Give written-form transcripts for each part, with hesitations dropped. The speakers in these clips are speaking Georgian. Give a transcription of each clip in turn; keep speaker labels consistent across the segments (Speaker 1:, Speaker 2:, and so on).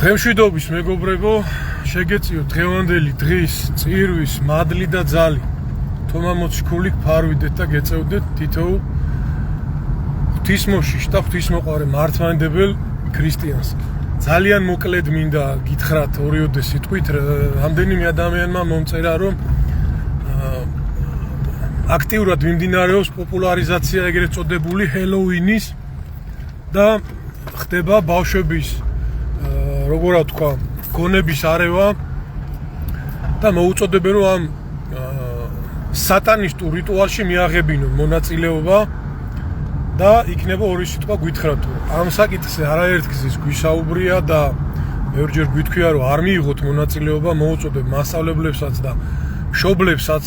Speaker 1: დღემშვიდობის მეგობრებო, შეგეწიოთ დღევანდელი დღის წირვის მადლი და ძალი. თომამოც ქულიკ ფარვიდეთ და გეწევდეთ თითოეულ ღვთისმოშიშ და ღვთისმოყვარე მართლმადიდებელ ქრისტიანს. ძალიან მოკლედ მინდა გითხრათ ორიოდე სიტყვით, რამდენიმე ადამიანმა მომწერა, რომ აქტიურად მიმდინარეობს პოპულარიზაცია ეგრეთ წოდებული ჰელოუინის და ხდება ბავშვების როგორ ვთქვა, გონების არევა და მოუწოდებენ რომ ამ სატანისტურ რიტუალში მიაღებინონ მონაწილეობა და იქნება ორი სიტყვა გითხრათ, ამ საკითხზე არაერთ გზის გვისაუბრია და მეორჯერ გვითქვია, რომ არ მიიღოთ მონაწილეობა, მოუწოდებ მასწავლებლებსაც და მშობლებსაც,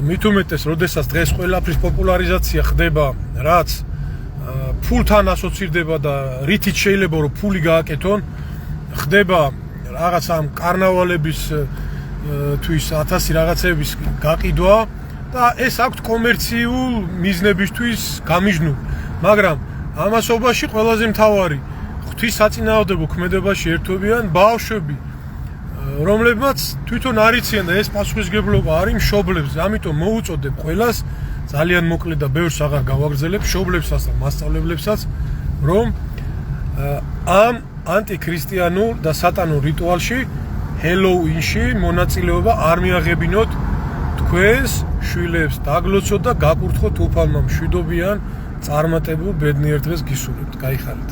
Speaker 1: მით უმეტეს, როდესაც დღეს ყველაფრის პოპულარიზაცია ხდება, რაც ფულთან ასოცირდება და რითიც შეიძლება რომ ფული გააკეთონ, ხდება რაღაც ამ კარნავალების თვის 1000 რაღაცების გაყიდვა და ეს აქვთ კომერციულ მიზნებისთვის გამიჟნული, მაგრამ ამასობაში ყველაზე მთავარი ღვთის საწინააღმდეგო ქმედებაში ერთვებიან ბავშვები, რომლებმაც თვითონ არიციან და ეს პასუხისმგებლობა არის მშობლებზე, ამიტომ მოუწოდებ ყველას ძალიან მოკლედ და ბევრს აღარ გავაგრძელებ მშობლებსაც და მასწავლებლებსაც, რომ ამ ანტიქრისტიანულ და სატანურ რიტუალში ჰელოუინში მონაწილეობა არ მიაღებინოთ, თქვენს შვილებს დაგლოცოთ და გაკურთხოთ უფალმა მშვიდობიან წარმატებულ ბედნიერ დღეს გისურვებთ. გაიხარეთ.